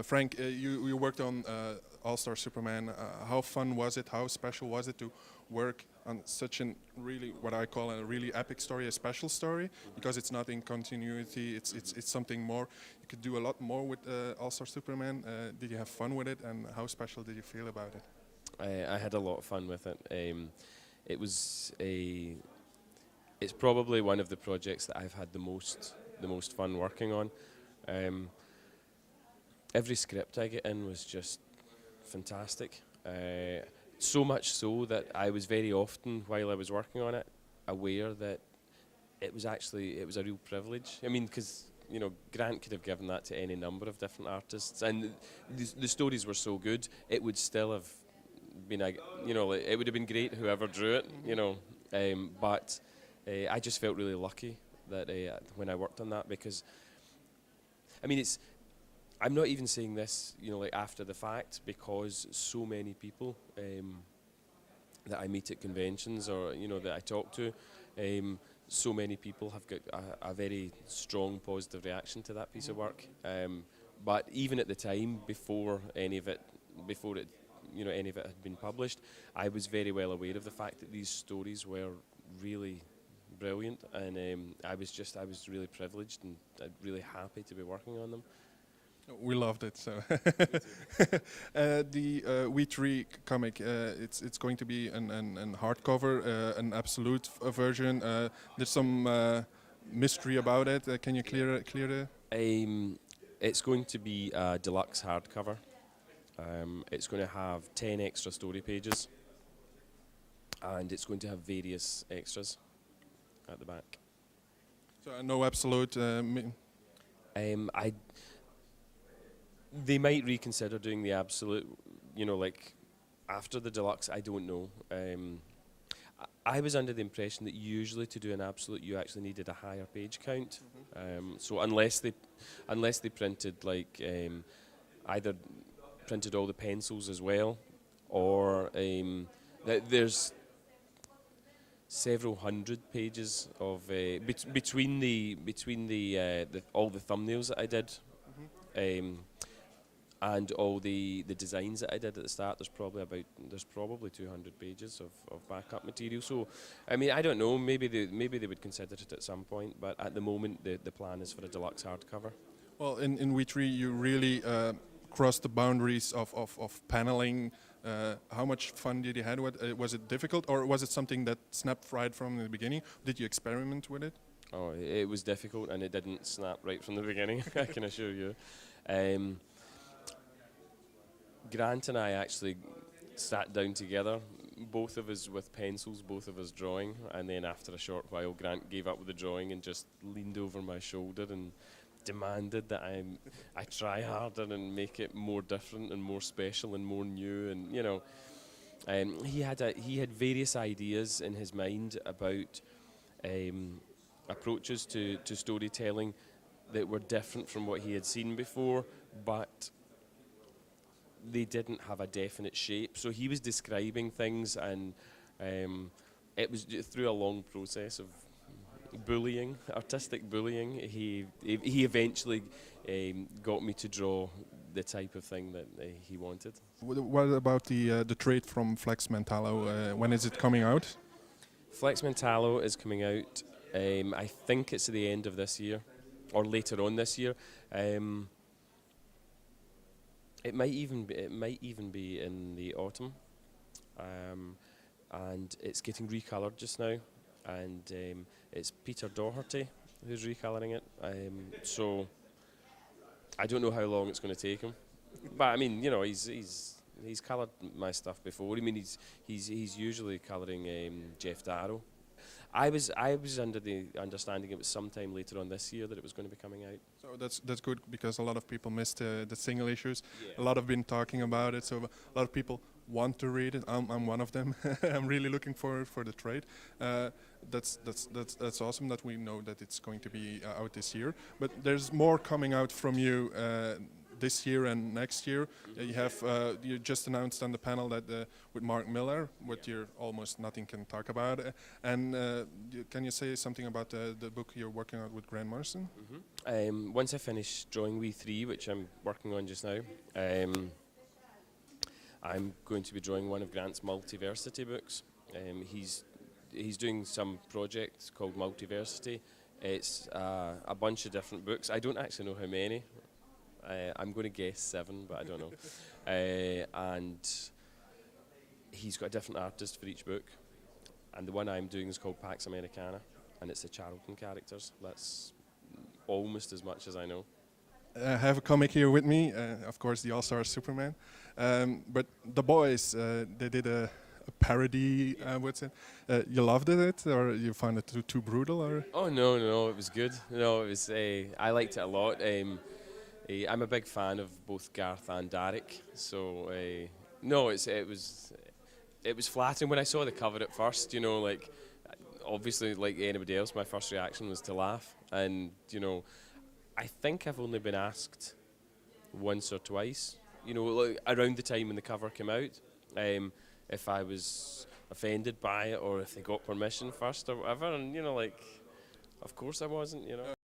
Frank, you worked on All-Star Superman. How fun was it? How special was it to work on such an really, what I call a really epic story, a special story, because it's not in continuity. It's something more. You could do a lot more with All-Star Superman. Did you have fun with it, and how special did you feel about it? I had a lot of fun with it. It was a. It's probably one of the projects that I've had the most fun working on. Um, every script I get in was just fantastic. So much so that I was very often, while I was working on it, aware that it was a real privilege. I mean, because Grant could have given that to any number of different artists, and the stories were so good, it would still have been like, it would have been great whoever drew it. But I just felt really lucky that when I worked on that, because I mean I'm not even saying this, like after the fact, because so many people that I meet at conventions or that I talk to, so many people have got a very strong positive reaction to that piece of work. But even at the time, before any of it had been published, I was very well aware of the fact that these stories were really brilliant, and I was really privileged and really happy to be working on them. We loved it. So the We Three comic, it's going to be an hardcover, an absolute version. There's some mystery about it. Can you clear the? It's going to be a deluxe hardcover. It's going to have 10 extra story pages, and it's going to have various extras at the back. So no absolute. They might reconsider doing the absolute, like after the deluxe. I don't know. I was under the impression that usually to do an absolute, you actually needed a higher page count. So unless they printed either printed all the pencils as well, or there's several hundred pages of between the all the thumbnails that I did. And all the designs that I did at the start, there's probably 200 pages of backup material. So, I mean, I don't know. Maybe they would consider it at some point. But at the moment, the plan is for a deluxe hardcover. Well, in We Three, you really crossed the boundaries of paneling. How much fun did you have with it? Was it difficult, or was it something that snapped right from the beginning? Did you experiment with it? Oh, it was difficult, and it didn't snap right from the beginning. I can assure you. Grant and I actually sat down together, both of us with pencils, both of us drawing, and then after a short while, Grant gave up with the drawing and just leaned over my shoulder and demanded that I try harder and make it more different and more special and more new. And he had various ideas in his mind about approaches to storytelling that were different from what he had seen before, but they didn't have a definite shape. So he was describing things, and it was through a long process of artistic bullying. He eventually got me to draw the type of thing that he wanted. What about the trade from Flex Mentallo? When is it coming out? Flex Mentallo is coming out. I think it's at the end of this year, or later on this year. It might even be in the autumn, and it's getting recoloured just now, and it's Peter Doherty who's recolouring it. So I don't know how long it's going to take him, but I mean, he's coloured my stuff before. I mean, he's usually colouring Jeff Darrow. I was under the understanding it was sometime later on this year that it was going to be coming out. So that's good, because a lot of people missed the single issues. Yeah. A lot have been talking about it, so a lot of people want to read it. I'm one of them. I'm really looking forward for the trade. That's awesome that we know that it's going to be out this year. But there's more coming out from you this year and next year. You have you just announced on the panel that with Mark Miller, what you're almost nothing can talk about. And can you say something about the book you're working on with Grant Morrison? Once I finish drawing We3, which I'm working on just now, I'm going to be drawing one of Grant's Multiversity books. He's doing some project called Multiversity. It's a bunch of different books. I don't actually know how many. I'm going to guess 7, but I don't know. And he's got a different artist for each book. And the one I'm doing is called Pax Americana, and it's the Charlton characters. That's almost as much as I know. I have a comic here with me, of course, the All-Star Superman. But the boys, they did a parody. What's it? You loved it, or you found it too brutal, or? Oh no, it was good. No, it was. I liked it a lot. I'm a big fan of both Garth and Derek, so no, it was flattering when I saw the cover at first. You know, like obviously, like anybody else, my first reaction was to laugh, and you know, I think I've only been asked once or twice. You know, like around the time when the cover came out, if I was offended by it or if they got permission first or whatever, and you know, like, of course I wasn't. You know.